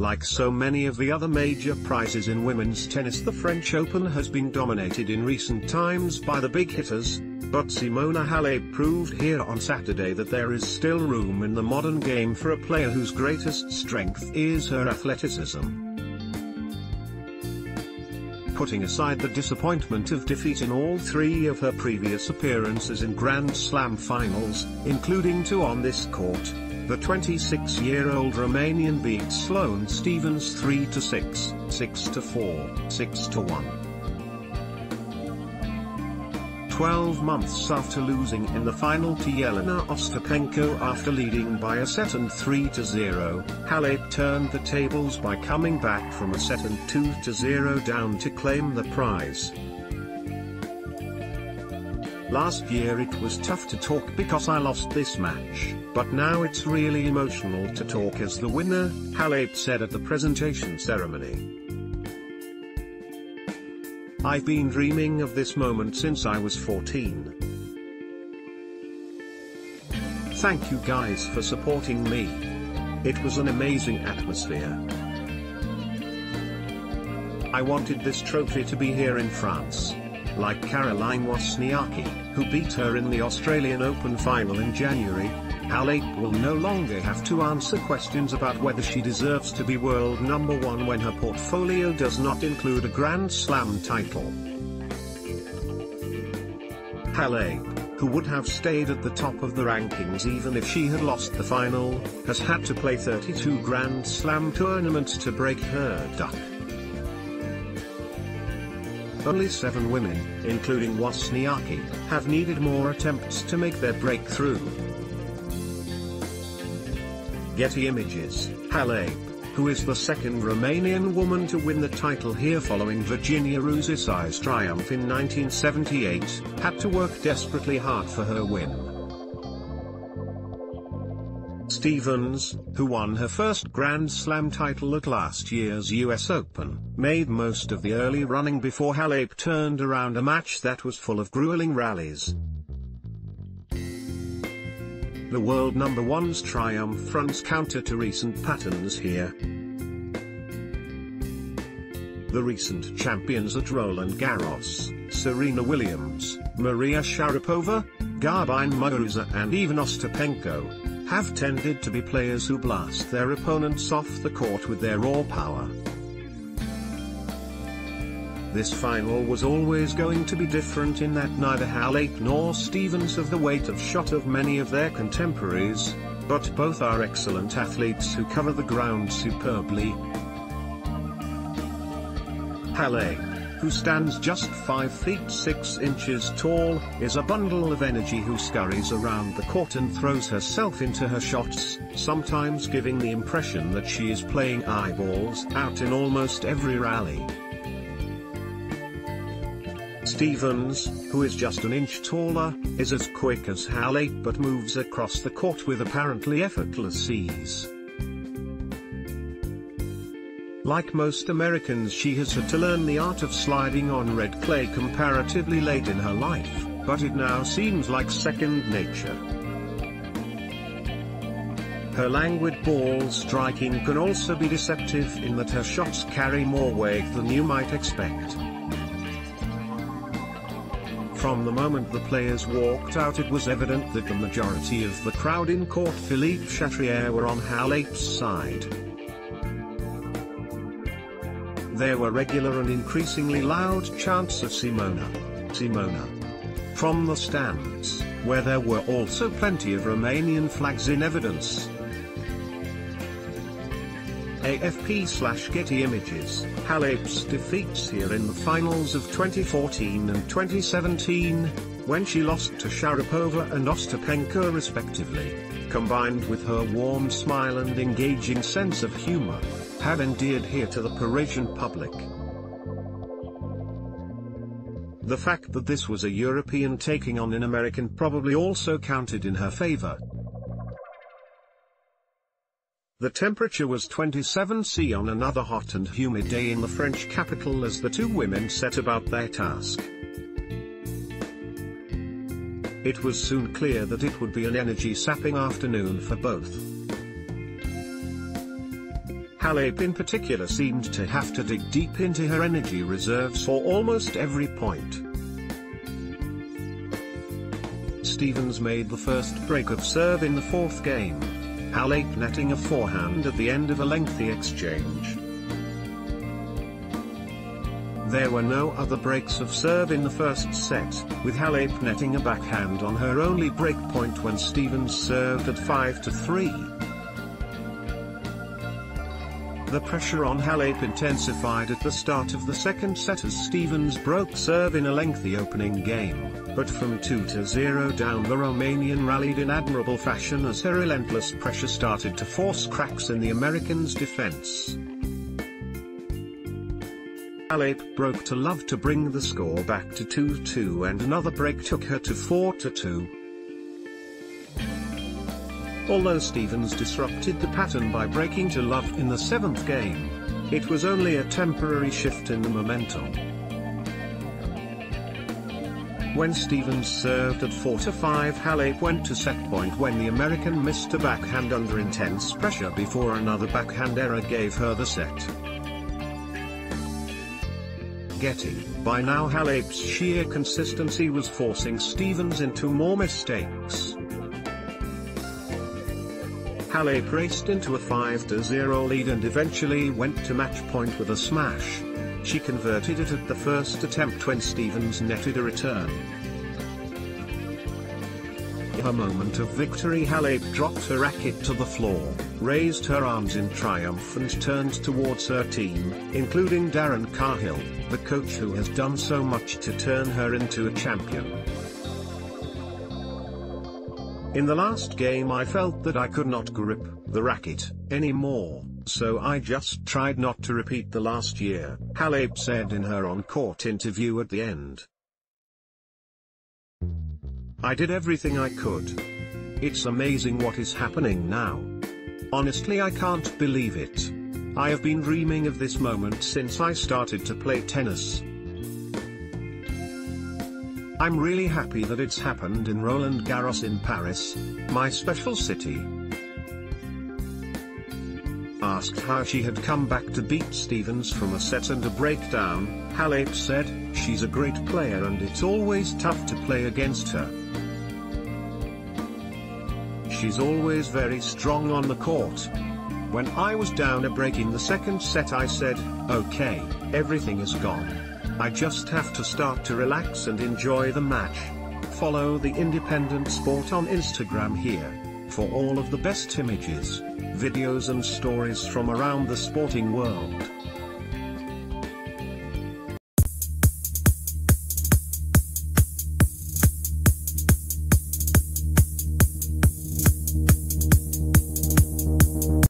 Like so many of the other major prizes in women's tennis, the French Open has been dominated in recent times by the big hitters, but Simona Halep proved here on Saturday that there is still room in the modern game for a player whose greatest strength is her athleticism. Putting aside the disappointment of defeat in all three of her previous appearances in Grand Slam finals, including two on this court, the 26-year-old Romanian beat Sloane Stephens 3-6, 6-4, 6-1. 12 months after losing in the final to Jelena Ostapenko after leading by a set and 3-0, Halep turned the tables by coming back from a set and 2-0 down to claim the prize. Last year it was tough to talk because I lost this match, but now it's really emotional to talk as the winner, Halep said at the presentation ceremony. I've been dreaming of this moment since I was 14. Thank you guys for supporting me. It was an amazing atmosphere. I wanted this trophy to be here in France. Like Caroline Wozniacki, who beat her in the Australian Open final in January, Halep will no longer have to answer questions about whether she deserves to be world number one when her portfolio does not include a Grand Slam title. Halep, who would have stayed at the top of the rankings even if she had lost the final, has had to play 32 Grand Slam tournaments to break her duck. Only 7 women, including Wozniacki, have needed more attempts to make their breakthrough. Getty Images, Halep, who is the second Romanian woman to win the title here following Virginia Ruzič's triumph in 1978, had to work desperately hard for her win. Stephens, who won her first Grand Slam title at last year's US Open, made most of the early running before Halep turned around a match that was full of grueling rallies. The world number one's triumph runs counter to recent patterns here. The recent champions at Roland Garros, Serena Williams, Maria Sharapova, Garbine Muguruza and even Ostapenko, have tended to be players who blast their opponents off the court with their raw power. This final was always going to be different in that neither Halep nor Stephens have the weight of shot of many of their contemporaries, but both are excellent athletes who cover the ground superbly. Halep, who stands just 5 feet 6 inches tall, is a bundle of energy who scurries around the court and throws herself into her shots, sometimes giving the impression that she is playing eyeballs out in almost every rally. Stephens, who is just an inch taller, is as quick as Halep but moves across the court with apparently effortless ease. Like most Americans, she has had to learn the art of sliding on red clay comparatively late in her life, but it now seems like second nature. Her languid ball striking can also be deceptive in that her shots carry more weight than you might expect. From the moment the players walked out, it was evident that the majority of the crowd in court Philippe Chatrier were on Halep's side. There were regular and increasingly loud chants of Simona, Simona, from the stands, where there were also plenty of Romanian flags in evidence. AFP/Getty Images, Halep's defeats here in the finals of 2014 and 2017, when she lost to Sharapova and Ostapenko respectively, combined with her warm smile and engaging sense of humor, have endeared her to the Parisian public. The fact that this was a European taking on an American probably also counted in her favor. The temperature was 27 degrees on another hot and humid day in the French capital as the two women set about their task. It was soon clear that it would be an energy-sapping afternoon for both. Halep in particular seemed to have to dig deep into her energy reserves for almost every point. Stephens made the first break of serve in the fourth game, Halep netting a forehand at the end of a lengthy exchange. There were no other breaks of serve in the first set, with Halep netting a backhand on her only break point when Stephens served at 5-3. The pressure on Halep intensified at the start of the second set as Stephens broke serve in a lengthy opening game, but from 2-0 down the Romanian rallied in admirable fashion as her relentless pressure started to force cracks in the Americans' defense. Halep broke to love to bring the score back to 2-2 and another break took her to 4-2. Although Stephens disrupted the pattern by breaking to love in the seventh game, it was only a temporary shift in the momentum. When Stephens served at 4-5, Halep went to set point when the American missed a backhand under intense pressure before another backhand error gave her the set. By now Halep's sheer consistency was forcing Stephens into more mistakes. Halep raced into a 5-0 lead and eventually went to match point with a smash. She converted it at the first attempt when Stephens netted a return. In a moment of victory, Halep dropped her racket to the floor, raised her arms in triumph and turned towards her team, including Darren Cahill, the coach who has done so much to turn her into a champion. In the last game I felt that I could not grip the racket anymore, so I just tried not to repeat the last year, Halep said in her on-court interview at the end. I did everything I could. It's amazing what is happening now. Honestly, I can't believe it. I have been dreaming of this moment since I started to play tennis. I'm really happy that it's happened in Roland Garros in Paris, my special city. Asked how she had come back to beat Stephens from a set and a breakdown, Halep said, "She's a great player and it's always tough to play against her. She's always very strong on the court. When I was down a break in the second set I said, okay, everything is gone. I just have to start to relax and enjoy the match." Follow the Independent Sport on Instagram here, for all of the best images, videos and stories from around the sporting world.